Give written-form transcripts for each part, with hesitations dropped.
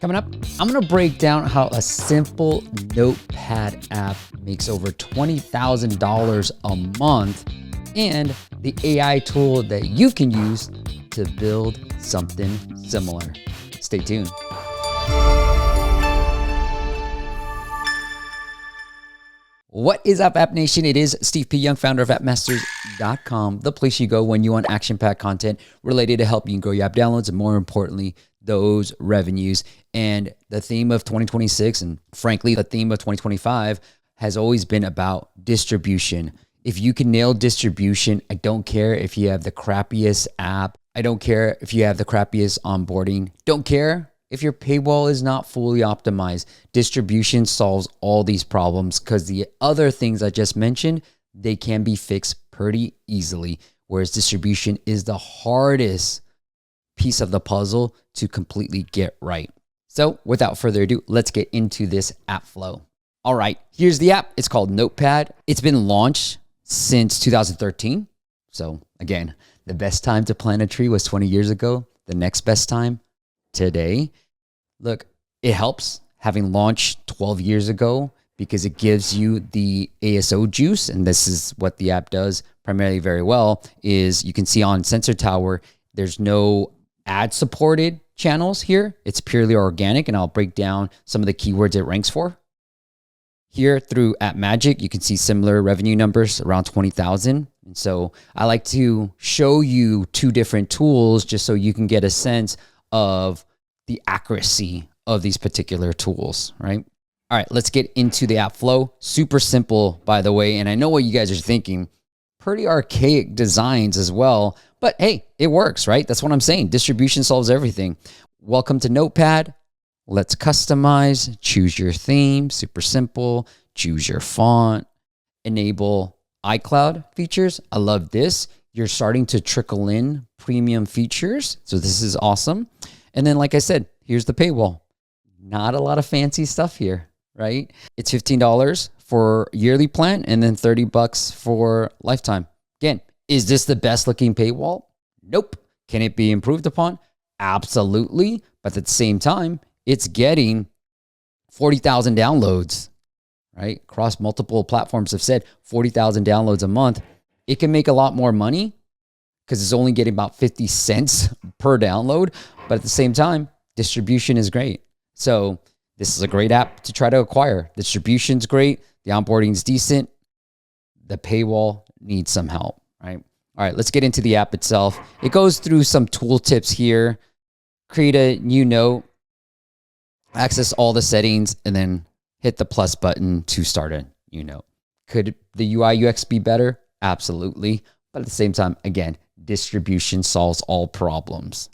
Coming up, I'm going to break down how a simple Notepad app makes over $20,000 a month and the AI tool that you can use to build something similar. Stay tuned. What is up, App Nation? It is Steve P. Young, founder of appmasters.com, the place you go when you want action-packed content related to help you grow your app downloads and, more importantly, those revenues. And the theme of 2026, and frankly, the theme of 2025, has always been about distribution. If you can nail distribution, I don't care if you have the crappiest app. I don't care if you have the crappiest onboarding. Don't care if your paywall is not fully optimized. Distribution solves all these problems because the other things I just mentioned, they can be fixed pretty easily, whereas distribution is the hardest piece of the puzzle to completely get right. So without further ado, let's get into this app flow. All right, here's the app. It's called Notepad. It's been launched since 2013. So again, the best time to plant a tree was 20 years ago. The next best time, today. Look, it helps having launched 12 years ago because it gives you the ASO juice. And this is what the app does primarily very well is you can see on Sensor Tower, there's no ad supported channels here. It's purely organic, and I'll break down some of the keywords it ranks for. Here through App Magic, you can see similar revenue numbers around 20,000. And so I like to show you two different tools just so you can get a sense of the accuracy of these particular tools, right? All right, let's get into the app flow. Super simple, by the way. And I know what you guys are thinking. Pretty archaic designs as well. But hey, it works, right? That's what I'm saying. Distribution solves everything. Welcome to Notepad. Let's customize, choose your theme, super simple, choose your font, enable iCloud features. I love this. You're starting to trickle in premium features. So this is awesome. And then, like I said, here's the paywall. Not a lot of fancy stuff here, right? It's $15 for yearly plan and then $30 for lifetime. Again, is this the best looking paywall? Nope. Can it be improved upon? Absolutely. But at the same time, it's getting 40,000 downloads, right? Across multiple platforms have said 40,000 downloads a month. It can make a lot more money because it's only getting about 50 cents per download. But at the same time, distribution is great. So this is a great app to try to acquire. Distribution's great. The onboarding's decent. The paywall needs some help, right? All right, let's get into the app itself. It goes through some tool tips here. Create a new note, access all the settings, and then hit the plus button to start a new note. Could the UI UX be better? Absolutely. But at the same time, again, distribution solves all problems.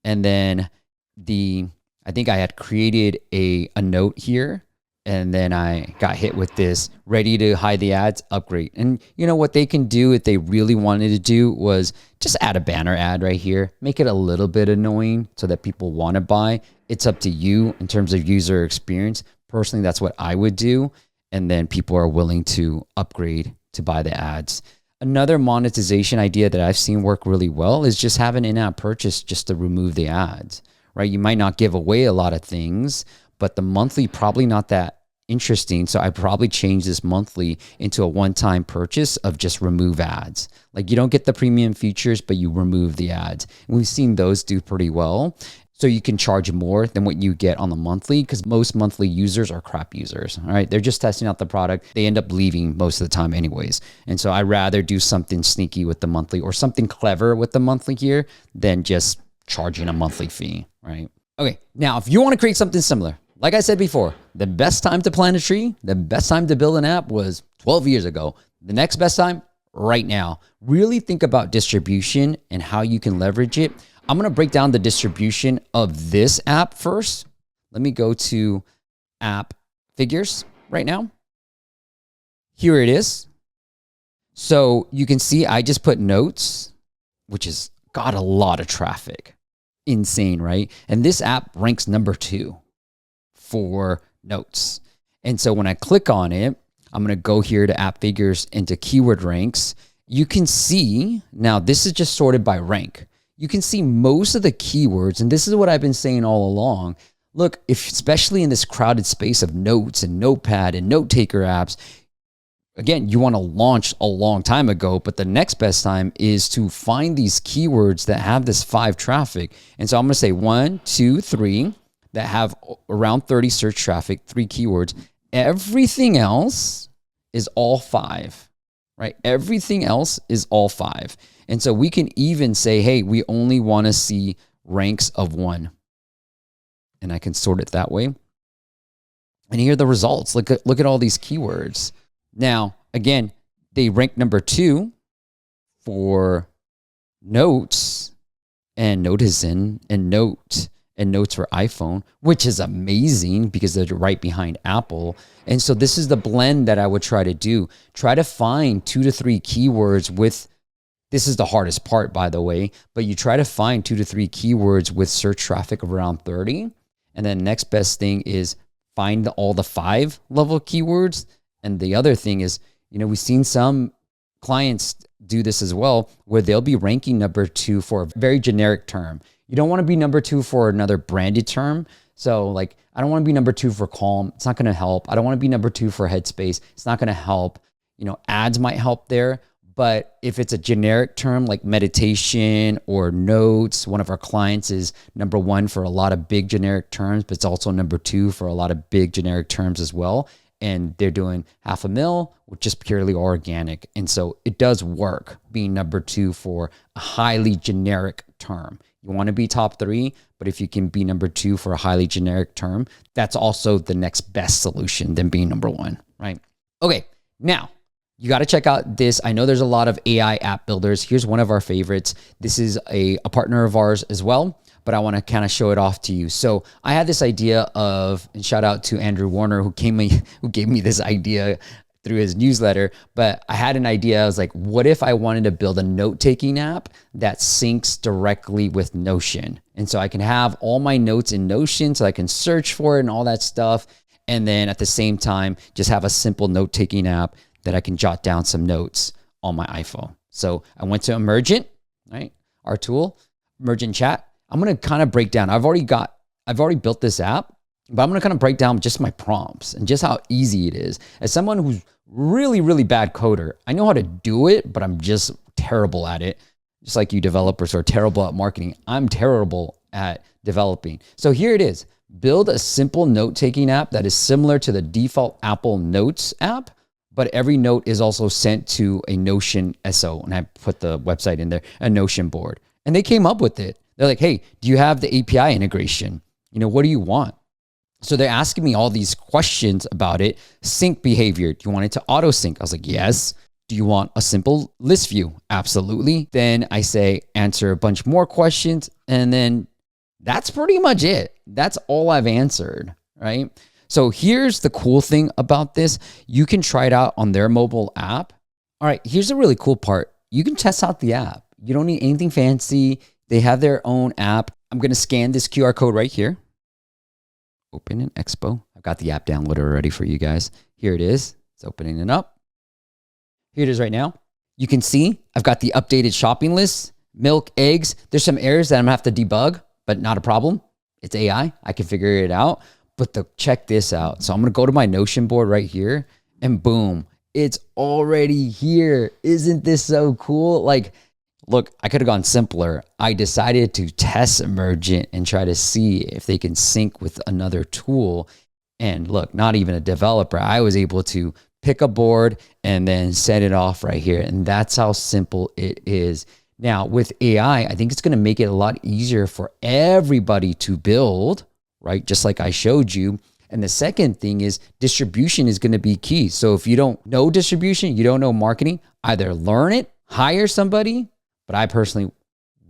And then I think I had created a note here, and then I got hit with this ready to hide the ads, upgrade. And you know what they can do if they really wanted to do was just add a banner ad right here, make it a little bit annoying so that people want to buy. It's up to you in terms of user experience. Personally, that's what I would do. And then people are willing to upgrade to buy the ads. Another monetization idea that I've seen work really well is just have an in-app purchase just to remove the ads, right? You might not give away a lot of things, but the monthly probably not that interesting. So I probably change this monthly into a one-time purchase of just remove ads. Like you don't get the premium features, but you remove the ads. And we've seen those do pretty well. So you can charge more than what you get on the monthly because most monthly users are crap users, all right? They're just testing out the product. They end up leaving most of the time anyways. And so I'd rather do something sneaky with the monthly or something clever with the monthly here than just charging a monthly fee, right? Okay, now if you want to create something similar, like I said before, the best time to plant a tree, the best time to build an app was 12 years ago. The next best time, right now. Really think about distribution and how you can leverage it. I'm going to break down the distribution of this app first. Let me go to app figures right now. Here it is. So you can see I just put notes, which has got a lot of traffic. Insane, right? And this app ranks number 2 for notes. And so when I click on it, I'm going to go here to app figures into keyword ranks. You can see, now this is just sorted by rank. You can see most of the keywords, and this is what I've been saying all along. look, if especially in this crowded space of notes and notepad and note taker apps, again, you want to launch a long time ago, but the next best time is to find these keywords that have this 5 traffic. And so I'm going to say 1, 2, 3 that have around 30 search traffic, 3 keywords. Everything else is all 5, right? Everything else is all 5. And so we can even say, hey, we only want to see ranks of 1. And I can sort it that way. And here are the results. Look at all these keywords. Now, again, they rank number 2 for notes and Notizen and notes for iPhone, which is amazing because they're right behind Apple. And so this is the blend that I would try to do. Try to find 2 to 3 keywords with, this is the hardest part, by the way, but you try to find 2 to 3 keywords with search traffic of around 30. And then next best thing is find all the 5 level keywords. And the other thing is, we've seen some clients do this as well, where they'll be ranking number 2 for a very generic term. You don't want to be number 2 for another branded term. So like, I don't want to be number 2 for Calm. It's not going to help. I don't want to be number 2 for Headspace. It's not going to help. Ads might help there. But if it's a generic term like meditation or notes, one of our clients is number 1 for a lot of big generic terms, but it's also number 2 for a lot of big generic terms as well. And they're doing $500,000, which is purely organic. And so it does work being number 2 for a highly generic term. You want to be top 3, but if you can be number 2 for a highly generic term, that's also the next best solution than being number 1, right? Okay, now you got to check out this. I know there's a lot of AI app builders. Here's one of our favorites. This is a partner of ours as well, but I want to kind of show it off to you. So I had this idea of, and shout out to Andrew Warner who gave me this idea through his newsletter, but I had an idea. I was like, what if I wanted to build a note-taking app that syncs directly with Notion? And so I can have all my notes in Notion so I can search for it and all that stuff. And then at the same time, just have a simple note-taking app that I can jot down some notes on my iPhone. So I went to Emergent, right? Our tool, Emergent Chat. I'm going to kind of break down. I've already built this app, but I'm going to kind of break down just my prompts and just how easy it is. As someone who's really, really bad coder, I know how to do it, but I'm just terrible at it. Just like you developers are terrible at marketing, I'm terrible at developing. So here it is. Build a simple note-taking app that is similar to the default Apple Notes app, but every note is also sent to a Notion SO. And I put the website in there, a Notion board. And they came up with it. They're like, hey, do you have the API integration? What do you want? So they're asking me all these questions about it. Sync behavior. Do you want it to auto sync? I was like, yes. Do you want a simple list view? Absolutely. Then I say, answer a bunch more questions. And then that's pretty much it. That's all I've answered, right? So here's the cool thing about this. You can try it out on their mobile app. All right, here's the really cool part. You can test out the app. You don't need anything fancy. They have their own app. I'm going to scan this QR code right here. Open in Expo. I've got the app downloaded already for you guys. Here it is. It's opening it up. Here it is right now. You can see I've got the updated shopping list, milk, eggs. There's some errors that I'm going to have to debug, but not a problem. It's AI. I can figure it out. But check this out. So I'm going to go to my Notion board right here and boom, it's already here. Isn't this so cool? Like, look, I could have gone simpler. I decided to test Emergent and try to see if they can sync with another tool. And look, not even a developer. I was able to pick a board and then set it off right here. And that's how simple it is. Now with AI, I think it's going to make it a lot easier for everybody to build, right? Just like I showed you. And the second thing is distribution is going to be key. So if you don't know distribution, you don't know marketing, either learn it, hire somebody, but I personally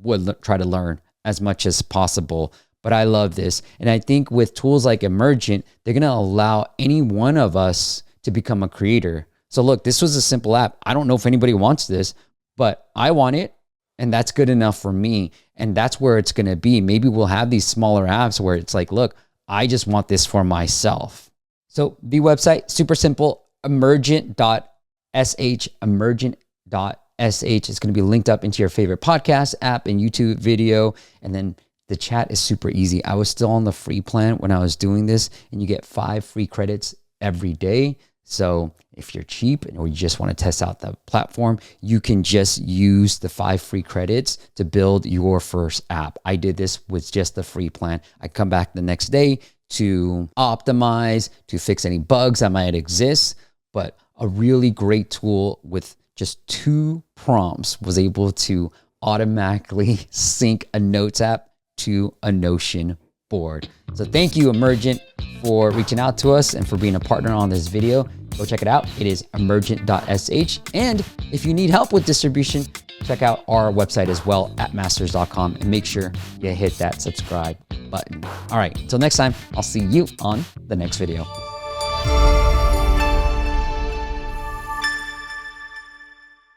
would try to learn as much as possible. But I love this. And I think with tools like Emergent, they're going to allow any one of us to become a creator. So look, this was a simple app. I don't know if anybody wants this, but I want it. And that's good enough for me. And that's where it's going to be. Maybe we'll have these smaller apps where it's like, look, I just want this for myself. So the website, super simple, emergent.sh, emergent.sh is going to be linked up into your favorite podcast app and YouTube video. And then the chat is super easy. I was still on the free plan when I was doing this, and you get 5 free credits every day. So if you're cheap or you just want to test out the platform, you can just use the 5 free credits to build your first app. I did this with just the free plan. I come back the next day to optimize, to fix any bugs that might exist. But a really great tool with just 2 prompts was able to automatically sync a Notes app to a Notion board. So thank you, Emergent, for reaching out to us and for being a partner on this video. Go check it out. It is emergent.sh. And if you need help with distribution, check out our website as well at masters.com, and make sure you hit that subscribe button. All right, until next time, I'll see you on the next video.